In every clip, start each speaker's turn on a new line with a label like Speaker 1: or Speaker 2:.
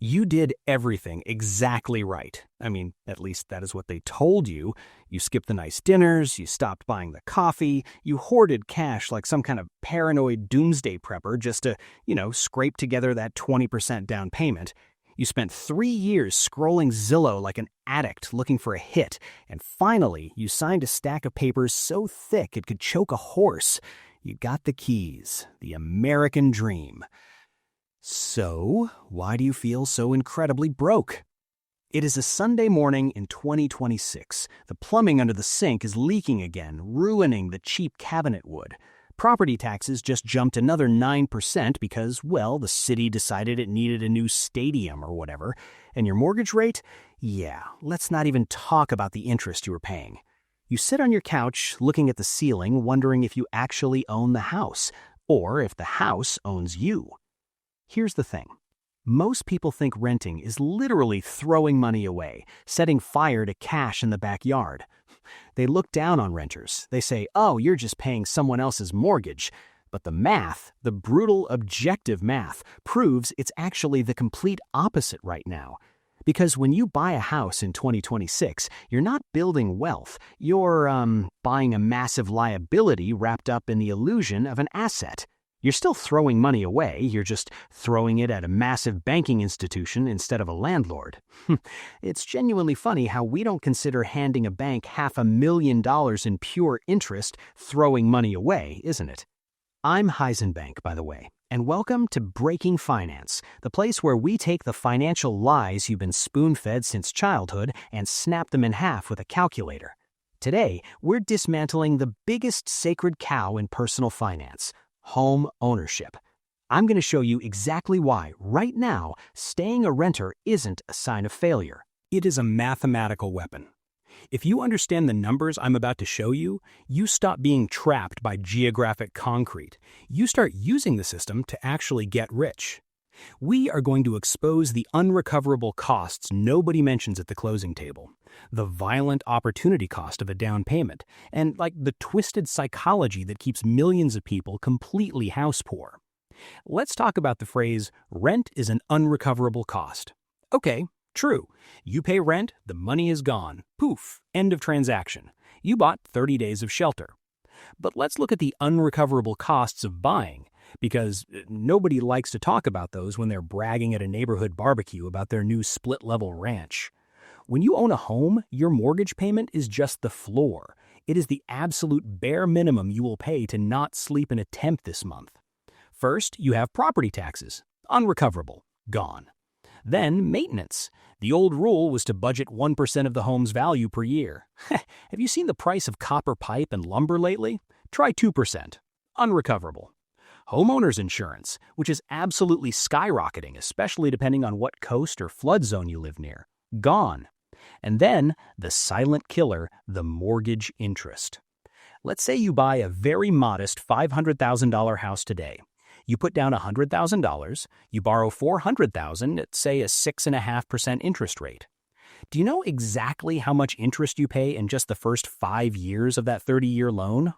Speaker 1: You did everything exactly right. I mean, at least that is what they told you. You skipped the nice dinners, you stopped buying the coffee, you hoarded cash like some kind of paranoid doomsday prepper just to, scrape together that 20% down payment. You spent 3 years scrolling Zillow like an addict looking for a hit, and finally, you signed a stack of papers so thick it could choke a horse. You got the keys, the American dream. So, why do you feel so incredibly broke? It is a Sunday morning in 2026. The plumbing under the sink is leaking again, ruining the cheap cabinet wood. Property taxes just jumped another 9% because, well, the city decided it needed a new stadium or whatever. And your mortgage rate? Yeah, let's not even talk about the interest you were paying. You sit on your couch looking at the ceiling, wondering if you actually own the house, or if the house owns you. Here's the thing. Most people think renting is literally throwing money away, setting fire to cash in the backyard. They look down on renters. They say, oh, you're just paying someone else's mortgage. But the math, the brutal objective math, proves it's actually the complete opposite right now. Because when you buy a house in 2026, you're not building wealth. You're buying a massive liability wrapped up in the illusion of an asset. You're still throwing money away, you're just throwing it at a massive banking institution instead of a landlord. It's genuinely funny how we don't consider handing a bank $500,000 in pure interest throwing money away, isn't it? I'm Heisenbank, by the way, and welcome to Breaking Finance, the place where we take the financial lies you've been spoon-fed since childhood and snap them in half with a calculator. Today, we're dismantling the biggest sacred cow in personal finance: home ownership. I'm going to show you exactly why, right now, staying a renter isn't a sign of failure. It is a mathematical weapon. If you understand the numbers I'm about to show you, you stop being trapped by geographic concrete. You start using the system to actually get rich. We are going to expose the unrecoverable costs nobody mentions at the closing table, the violent opportunity cost of a down payment, and the twisted psychology that keeps millions of people completely house poor. Let's talk about the phrase, rent is an unrecoverable cost. Okay, true. You pay rent, the money is gone. Poof, end of transaction. You bought 30 days of shelter. But let's look at the unrecoverable costs of buying, because nobody likes to talk about those when they're bragging at a neighborhood barbecue about their new split-level ranch. When you own a home, your mortgage payment is just the floor. It is the absolute bare minimum you will pay to not sleep in a temp this month. First, you have property taxes. Unrecoverable. Gone. Then, maintenance. The old rule was to budget 1% of the home's value per year. Have you seen the price of copper pipe and lumber lately? Try 2%. Unrecoverable. Homeowner's insurance, which is absolutely skyrocketing, especially depending on what coast or flood zone you live near. Gone. And then, the silent killer, the mortgage interest. Let's say you buy a very modest $500,000 house today. You put down $100,000, you borrow $400,000 at, say, a 6.5% interest rate. Do you know exactly how much interest you pay in just the first 5 years of that 30-year loan?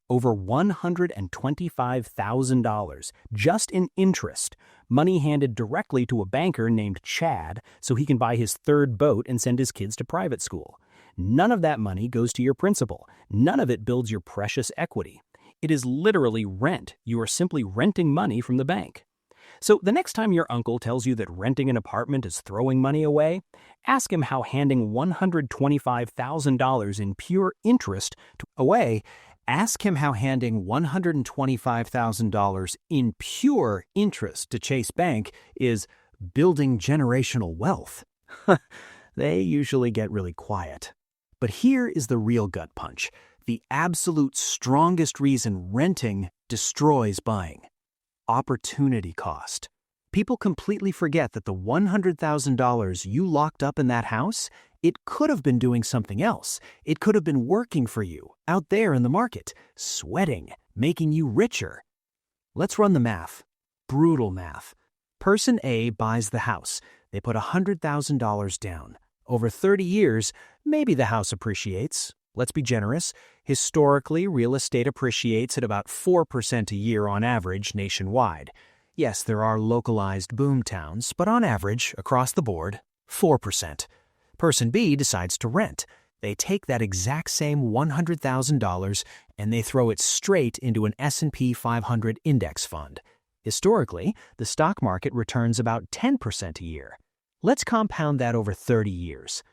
Speaker 1: Over $125,000 just in interest, money handed directly to a banker named Chad so he can buy his third boat and send his kids to private school. None of that money goes to your principal. None of it builds your precious equity. It is literally rent. You are simply renting money from the bank. So the next time your uncle tells you that renting an apartment is throwing money away, ask him how handing $125,000 in pure interest away Ask him how handing $125,000 in pure interest to Chase Bank is building generational wealth. They usually get really quiet. But here is the real gut punch, the absolute strongest reason renting destroys buying: opportunity cost. People completely forget that the $100,000 you locked up in that house, it could have been doing something else. It could have been working for you, out there in the market, sweating, making you richer. Let's run the math. Brutal math. Person A buys the house. They put $100,000 down. Over 30 years, maybe the house appreciates. Let's be generous. Historically, real estate appreciates at about 4% a year on average nationwide. Yes, there are localized boom towns, but on average, across the board, 4%. Person B decides to rent. They take that exact same $100,000 and they throw it straight into an S&P 500 index fund. Historically, the stock market returns about 10% a year. Let's compound that over 30 years.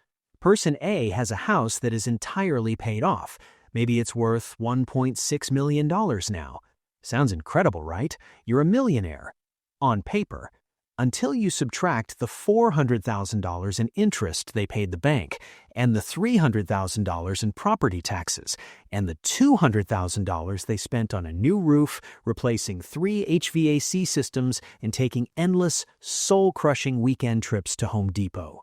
Speaker 1: Person A has a house that is entirely paid off. Maybe it's worth $1.6 million now. Sounds incredible, right? You're a millionaire. On paper. Until you subtract the $400,000 in interest they paid the bank, and the $300,000 in property taxes, and the $200,000 they spent on a new roof, replacing 3 HVAC systems, and taking endless, soul-crushing weekend trips to Home Depot.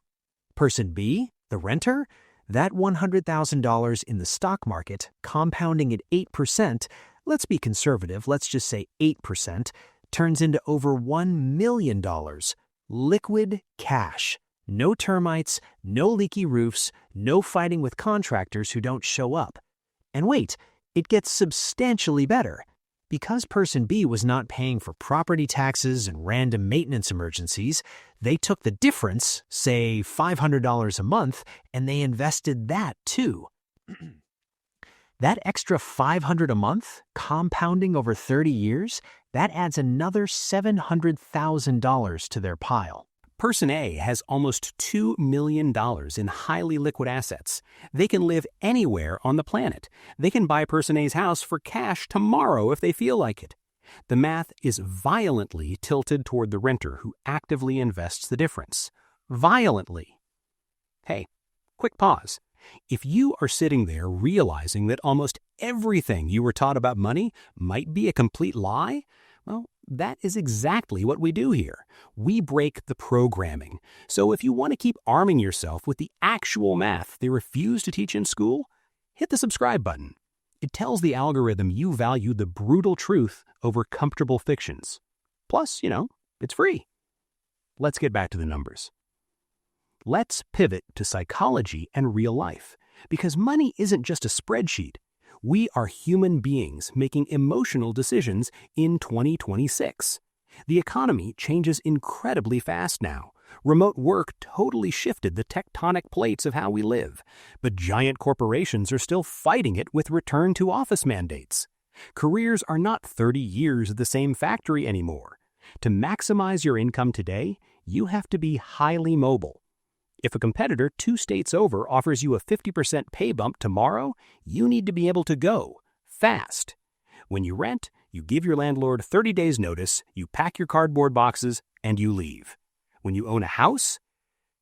Speaker 1: Person B, the renter, that $100,000 in the stock market, compounding at 8%, let's be conservative, let's just say 8%, turns into over $1 million. Liquid cash. No termites, no leaky roofs, no fighting with contractors who don't show up. And wait, it gets substantially better. Because Person B was not paying for property taxes and random maintenance emergencies, they took the difference, say $500 a month, and they invested that too. That extra $500 a month, compounding over 30 years, that adds another $700,000 to their pile. Person A has almost $2 million in highly liquid assets. They can live anywhere on the planet. They can buy Person A's house for cash tomorrow if they feel like it. The math is violently tilted toward the renter who actively invests the difference. Violently. Hey, quick pause. If you are sitting there realizing that almost everything you were taught about money might be a complete lie, well, that is exactly what we do here. We break the programming. So if you want to keep arming yourself with the actual math they refuse to teach in school, hit the subscribe button. It tells the algorithm you value the brutal truth over comfortable fictions. Plus, it's free. Let's get back to the numbers. Let's pivot to psychology and real life, because money isn't just a spreadsheet. We are human beings making emotional decisions in 2026. The economy changes incredibly fast now. Remote work totally shifted the tectonic plates of how we live, but giant corporations are still fighting it with return to office mandates. Careers are not 30 years at the same factory anymore. To maximize your income today, you have to be highly mobile. If a competitor 2 states over offers you a 50% pay bump tomorrow, you need to be able to go, fast. When you rent, you give your landlord 30 days notice, you pack your cardboard boxes, and you leave. When you own a house,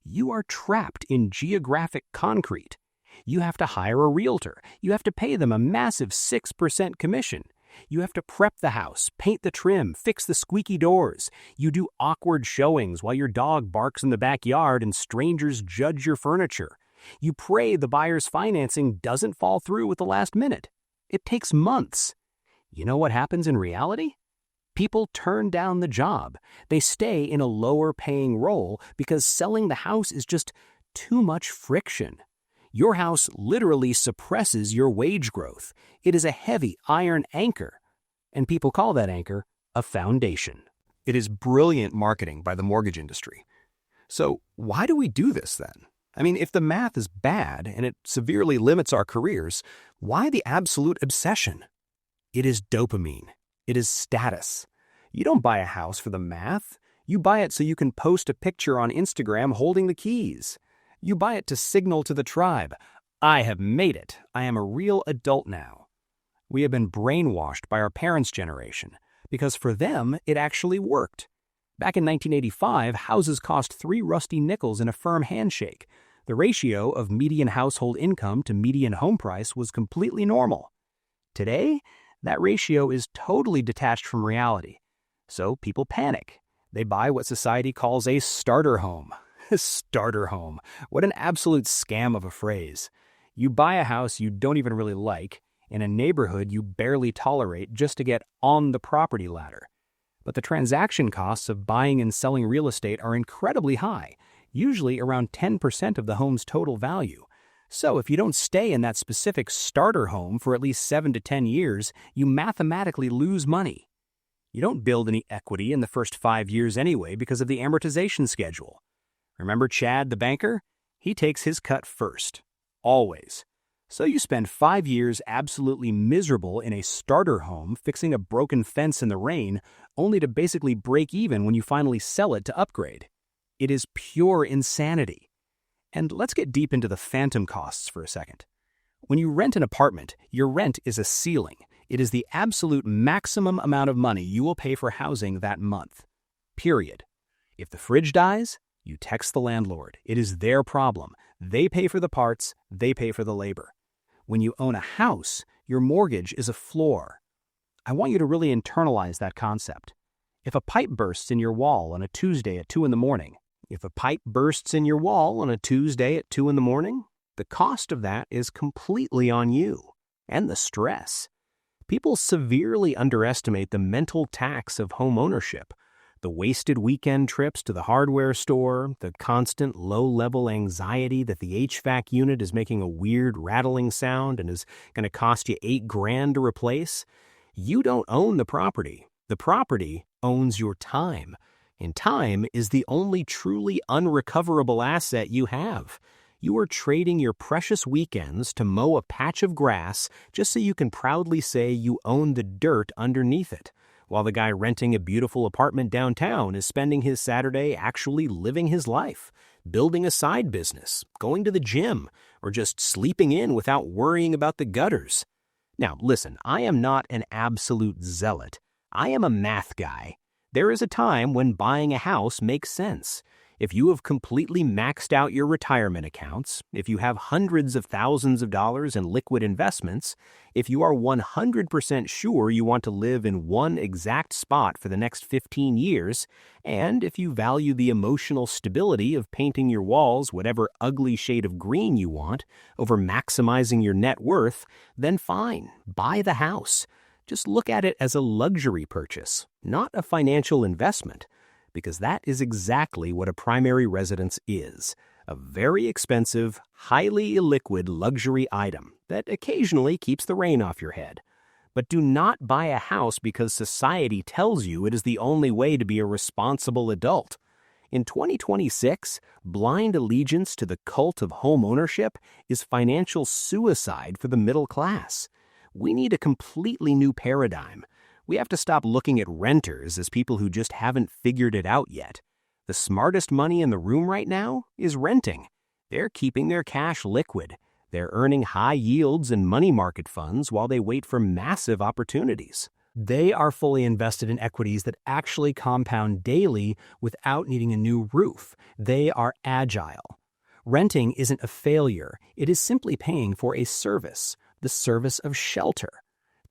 Speaker 1: you are trapped in geographic concrete. You have to hire a realtor. You have to pay them a massive 6% commission. You have to prep the house, paint the trim, fix the squeaky doors. You do awkward showings while your dog barks in the backyard and strangers judge your furniture. You pray the buyer's financing doesn't fall through at the last minute. It takes months. You know what happens in reality? People turn down the job. They stay in a lower-paying role because selling the house is just too much friction. Your house literally suppresses your wage growth. It is a heavy iron anchor, and people call that anchor a foundation. It is brilliant marketing by the mortgage industry. So why do we do this then? I mean, if the math is bad and it severely limits our careers, why the absolute obsession? It is dopamine. It is status. You don't buy a house for the math. You buy it so you can post a picture on Instagram holding the keys. You buy it to signal to the tribe, I have made it. I am a real adult now. We have been brainwashed by our parents' generation because for them, it actually worked. Back in 1985, houses cost 3 rusty nickels in a firm handshake. The ratio of median household income to median home price was completely normal. Today, that ratio is totally detached from reality. So people panic. They buy what society calls a starter home. Starter home. What an absolute scam of a phrase. You buy a house you don't even really like in a neighborhood you barely tolerate just to get on the property ladder. But the transaction costs of buying and selling real estate are incredibly high, usually around 10% of the home's total value. So if you don't stay in that specific starter home for at least 7 to 10 years, you mathematically lose money. You don't build any equity in the first 5 years anyway because of the amortization schedule. Remember Chad, the banker? He takes his cut first. Always. So you spend 5 years absolutely miserable in a starter home fixing a broken fence in the rain, only to basically break even when you finally sell it to upgrade. It is pure insanity. And let's get deep into the phantom costs for a second. When you rent an apartment, your rent is a ceiling. It is the absolute maximum amount of money you will pay for housing that month. Period. If the fridge dies, you text the landlord. It is their problem. They pay for the parts, they pay for the labor. When you own a house, your mortgage is a floor. I want you to really internalize that concept. If a pipe bursts in your wall on a Tuesday at 2 in the morning, the cost of that is completely on you. And the stress. People severely underestimate the mental tax of homeownership. The wasted weekend trips to the hardware store, the constant low-level anxiety that the HVAC unit is making a weird rattling sound and is going to cost you $8,000 to replace. You don't own the property. The property owns your time. And time is the only truly unrecoverable asset you have. You are trading your precious weekends to mow a patch of grass just so you can proudly say you own the dirt underneath it, while the guy renting a beautiful apartment downtown is spending his Saturday actually living his life, building a side business, going to the gym, or just sleeping in without worrying about the gutters. Now, listen, I am not an absolute zealot. I am a math guy. There is a time when buying a house makes sense. If you have completely maxed out your retirement accounts, if you have hundreds of thousands of dollars in liquid investments, if you are 100% sure you want to live in one exact spot for the next 15 years, and if you value the emotional stability of painting your walls whatever ugly shade of green you want over maximizing your net worth, then fine, buy the house. Just look at it as a luxury purchase, not a financial investment. Because that is exactly what a primary residence is, a very expensive, highly illiquid luxury item that occasionally keeps the rain off your head. But do not buy a house because society tells you it is the only way to be a responsible adult. In 2026, blind allegiance to the cult of homeownership is financial suicide for the middle class. We need a completely new paradigm. We have to stop looking at renters as people who just haven't figured it out yet. The smartest money in the room right now is renting. They're keeping their cash liquid. They're earning high yields in money market funds while they wait for massive opportunities. They are fully invested in equities that actually compound daily without needing a new roof. They are agile. Renting isn't a failure. It is simply paying for a service, the service of shelter.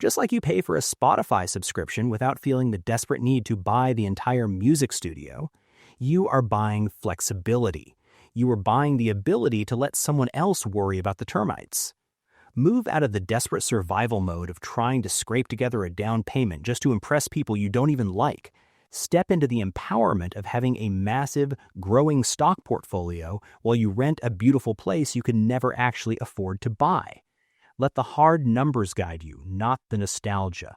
Speaker 1: Just like you pay for a Spotify subscription without feeling the desperate need to buy the entire music studio, you are buying flexibility. You are buying the ability to let someone else worry about the termites. Move out of the desperate survival mode of trying to scrape together a down payment just to impress people you don't even like. Step into the empowerment of having a massive, growing stock portfolio while you rent a beautiful place you can never actually afford to buy. Let the hard numbers guide you, not the nostalgia.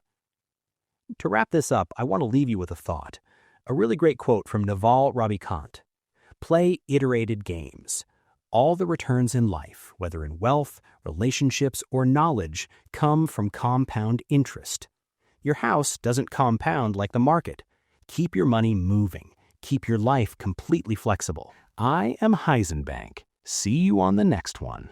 Speaker 1: To wrap this up, I want to leave you with a thought. A really great quote from Naval Ravikant. Play iterated games. All the returns in life, whether in wealth, relationships, or knowledge, come from compound interest. Your house doesn't compound like the market. Keep your money moving. Keep your life completely flexible. I am Heisenbank. See you on the next one.